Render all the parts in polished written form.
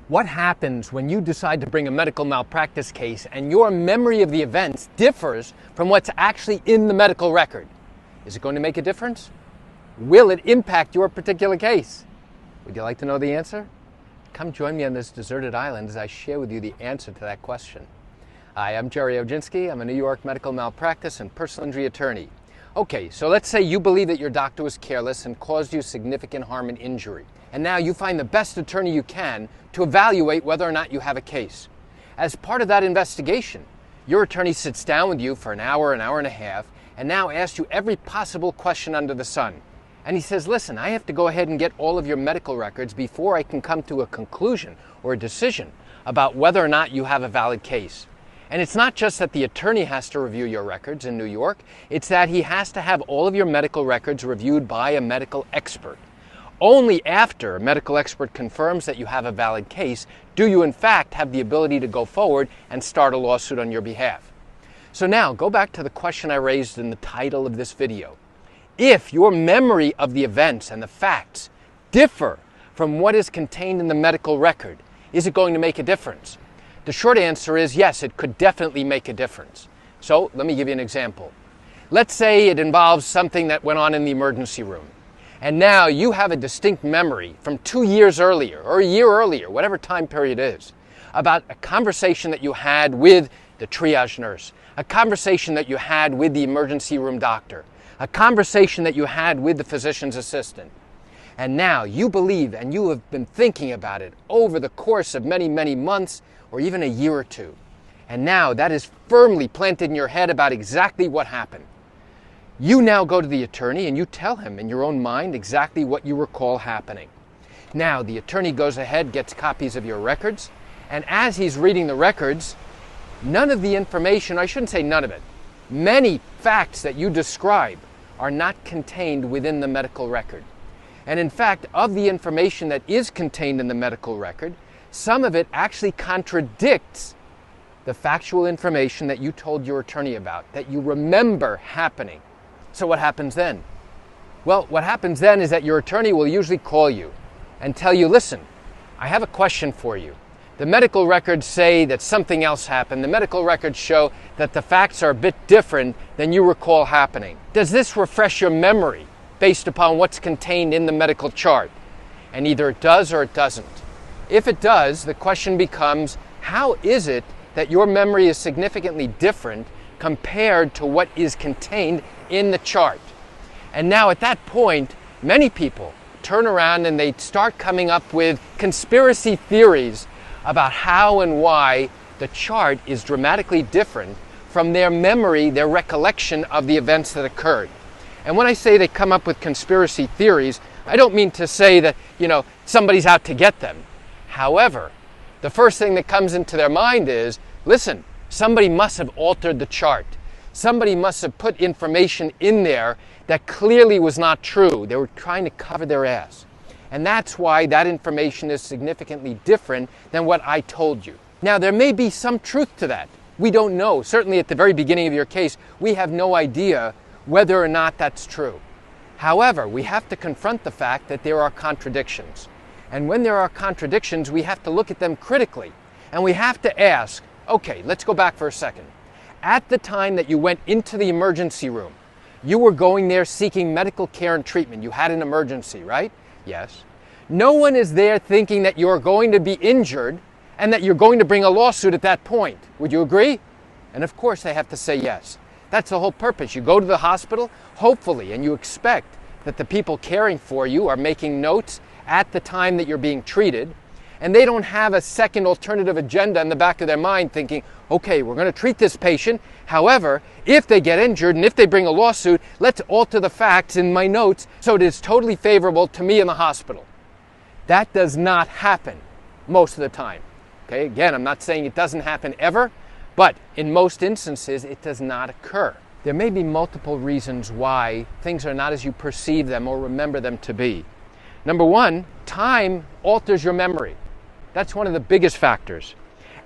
What happens when you decide to bring a medical malpractice case and your memory of the events differs from what's actually in the medical record? Is it going to make a difference? Will it impact your particular case? Would you like to know the answer? Come join me on this deserted island as I share with you the answer to that question. Hi, I'm Gerry Oginski. I'm a New York medical malpractice and personal injury attorney. Okay, so let's say you believe that your doctor was careless and caused you significant harm and injury. And now you find the best attorney you can to evaluate whether or not you have a case. As part of that investigation, your attorney sits down with you for an hour and a half, and now asks you every possible question under the sun. And he says, listen, I have to go ahead and get all of your medical records before I can come to a conclusion or a decision about whether or not you have a valid case. And it's not just that the attorney has to review your records in New York, it's that he has to have all of your medical records reviewed by a medical expert. Only after a medical expert confirms that you have a valid case do you in fact have the ability to go forward and start a lawsuit on your behalf. So now go back to the question I raised in the title of this video. If your memory of the events and the facts differ from what is contained in the medical record, is it going to make a difference? The short answer is yes, it could definitely make a difference. So let me give you an example. Let's say it involves something that went on in the emergency room. And now you have a distinct memory from 2 years earlier or a year earlier, whatever time period is, about a conversation that you had with the triage nurse, a conversation that you had with the emergency room doctor, a conversation that you had with the physician's assistant. And now you believe and you have been thinking about it over the course of many, many months or even a year or two. And now that is firmly planted in your head about exactly what happened. You now go to the attorney and you tell him in your own mind exactly what you recall happening. Now the attorney goes ahead, gets copies of your records, and as he's reading the records, none of the information, I shouldn't say none of it, many facts that you describe are not contained within the medical record. And in fact, of the information that is contained in the medical record, some of it actually contradicts the factual information that you told your attorney about, that you remember happening. So what happens then? Well, what happens then is that your attorney will usually call you and tell you, listen, I have a question for you. The medical records say that something else happened. The medical records show that the facts are a bit different than you recall happening. Does this refresh your memory based upon what's contained in the medical chart? And either it does or it doesn't. If it does, the question becomes, how is it that your memory is significantly different compared to what is contained in the chart? And now at that point, many people turn around and they start coming up with conspiracy theories about how and why the chart is dramatically different from their memory, their recollection of the events that occurred. And when I say they come up with conspiracy theories, I don't mean to say that, somebody's out to get them. However, the first thing that comes into their mind is, listen, somebody must have altered the chart. Somebody must have put information in there that clearly was not true. They were trying to cover their ass. And that's why that information is significantly different than what I told you. Now, there may be some truth to that. We don't know. Certainly at the very beginning of your case, we have no idea whether or not that's true. However, we have to confront the fact that there are contradictions. And when there are contradictions, we have to look at them critically. And we have to ask, okay, let's go back for a second. At the time that you went into the emergency room, you were going there seeking medical care and treatment. You had an emergency, right? Yes. No one is there thinking that you're going to be injured and that you're going to bring a lawsuit at that point. Would you agree? And of course they have to say yes. That's the whole purpose. You go to the hospital, hopefully, and you expect that the people caring for you are making notes at the time that you're being treated, and they don't have a second alternative agenda in the back of their mind thinking, okay, we're going to treat this patient. However, if they get injured and if they bring a lawsuit, let's alter the facts in my notes so it is totally favorable to me in the hospital. That does not happen most of the time. Okay, again, I'm not saying it doesn't happen ever, but in most instances, it does not occur. There may be multiple reasons why things are not as you perceive them or remember them to be. Number one, time alters your memory. That's one of the biggest factors.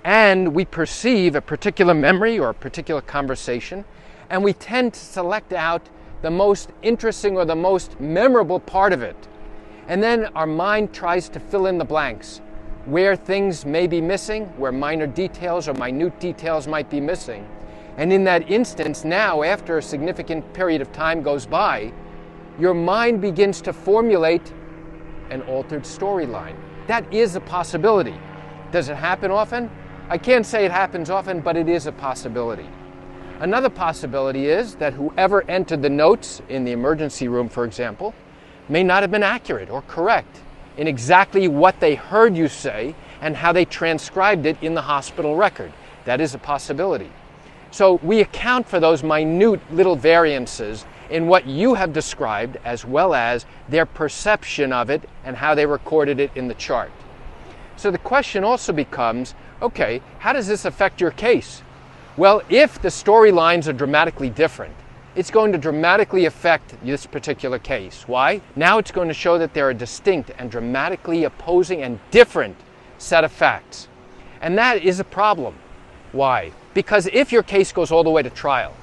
And we perceive a particular memory or a particular conversation, and we tend to select out the most interesting or the most memorable part of it. And then our mind tries to fill in the blanks. where things may be missing, where minor details or minute details might be missing. And in that instance, now, after a significant period of time goes by, your mind begins to formulate an altered storyline. That is a possibility. Does it happen often? I can't say it happens often, but it is a possibility. Another possibility is that whoever entered the notes in the emergency room, for example, may not have been accurate or correct in exactly what they heard you say and how they transcribed it in the hospital record. That is a possibility. So we account for those minute little variances in what you have described, as well as their perception of it and how they recorded it in the chart. So the question also becomes, okay, how does this affect your case? Well, if the storylines are dramatically different, it's going to dramatically affect this particular case. Why? Now it's going to show that there are distinct and dramatically opposing and different set of facts. And that is a problem. Why? Because if your case goes all the way to trial,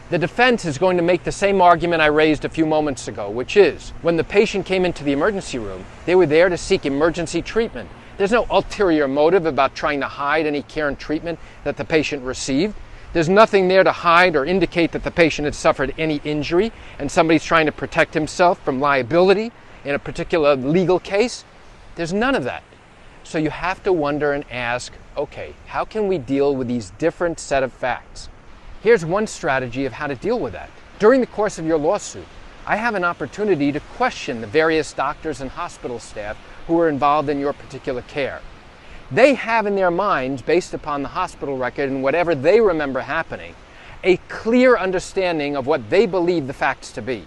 the defense is going to make the same argument I raised a few moments ago, which is, when the patient came into the emergency room, they were there to seek emergency treatment. There's no ulterior motive about trying to hide any care and treatment that the patient received. There's nothing there to hide or indicate that the patient had suffered any injury and somebody's trying to protect himself from liability in a particular legal case. There's none of that. So you have to wonder and ask, okay, how can we deal with these different set of facts? Here's one strategy of how to deal with that. During the course of your lawsuit, I have an opportunity to question the various doctors and hospital staff who are involved in your particular care. They have in their minds, based upon the hospital record and whatever they remember happening, a clear understanding of what they believe the facts to be.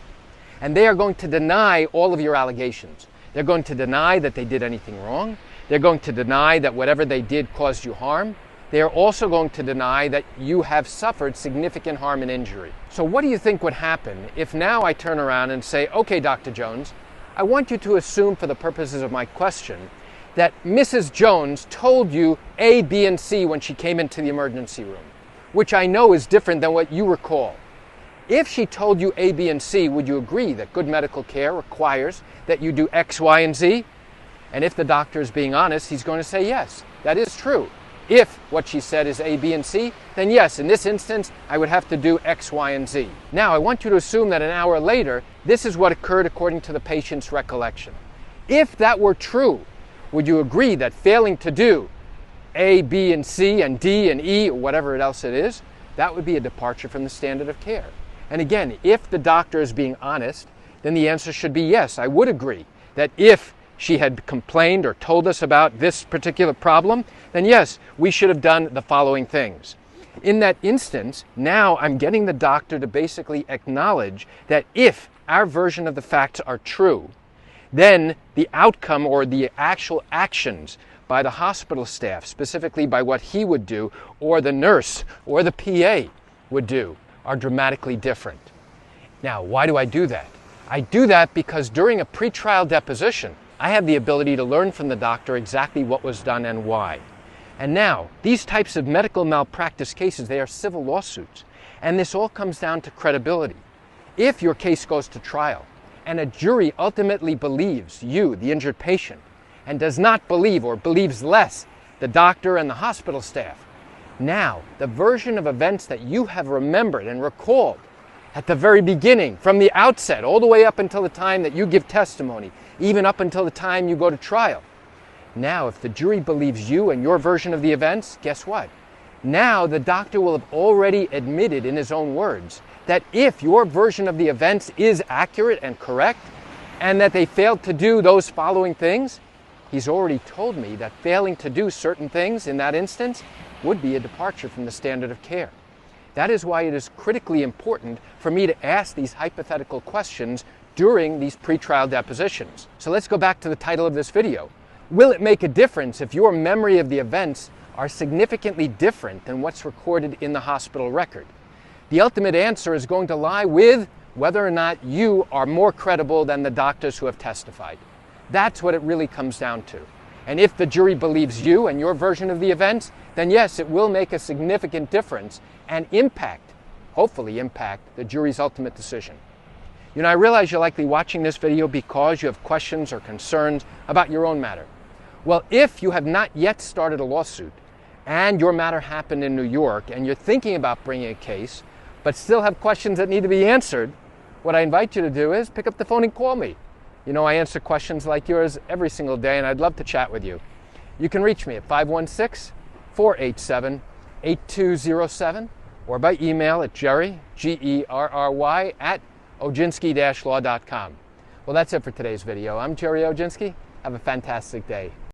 And they are going to deny all of your allegations. They're going to deny that they did anything wrong. They're going to deny that whatever they did caused you harm. They are also going to deny that you have suffered significant harm and injury. So what do you think would happen if now I turn around and say, okay, Dr. Jones, I want you to assume for the purposes of my question that Mrs. Jones told you A, B, and C when she came into the emergency room, which I know is different than what you recall. If she told you A, B, and C, would you agree that good medical care requires that you do X, Y, and Z? And if the doctor is being honest, he's going to say yes, that is true. If what she said is A, B, and C, then yes, in this instance, I would have to do X, Y, and Z. Now, I want you to assume that an hour later, this is what occurred according to the patient's recollection. If that were true, would you agree that failing to do A, B, and C, and D, and E, or whatever else it is, that would be a departure from the standard of care? And again, if the doctor is being honest, then the answer should be yes, I would agree that if she had complained or told us about this particular problem, then yes, we should have done the following things. In that instance, now I'm getting the doctor to basically acknowledge that if our version of the facts are true, then the outcome or the actual actions by the hospital staff, specifically by what he would do, or the nurse, or the PA would do, are dramatically different. Now, why do I do that? I do that because during a pretrial deposition, I have the ability to learn from the doctor exactly what was done and why. And now, these types of medical malpractice cases, they are civil lawsuits. And this all comes down to credibility. If your case goes to trial, and a jury ultimately believes you, the injured patient, and does not believe or believes less the doctor and the hospital staff, now the version of events that you have remembered and recalled at the very beginning, from the outset, all the way up until the time that you give testimony, even up until the time you go to trial. Now, if the jury believes you and your version of the events, guess what? Now the doctor will have already admitted in his own words that if your version of the events is accurate and correct, and that they failed to do those following things, he's already told me that failing to do certain things in that instance would be a departure from the standard of care. That is why it is critically important for me to ask these hypothetical questions during these pretrial depositions. So let's go back to the title of this video. Will it make a difference if your memory of the events are significantly different than what's recorded in the hospital record? The ultimate answer is going to lie with whether or not you are more credible than the doctors who have testified. That's what it really comes down to. And if the jury believes you and your version of the events, then yes, it will make a significant difference and impact, hopefully impact, the jury's ultimate decision. You know, I realize you're likely watching this video because you have questions or concerns about your own matter. Well, if you have not yet started a lawsuit and your matter happened in New York and you're thinking about bringing a case but still have questions that need to be answered, what I invite you to do is pick up the phone and call me. You know, I answer questions like yours every single day, and I'd love to chat with you. You can reach me at 516-487-8207 or by email at Gerry, Gerry, at Oginski-law.com. Well, that's it for today's video. I'm Gerry Oginski. Have a fantastic day.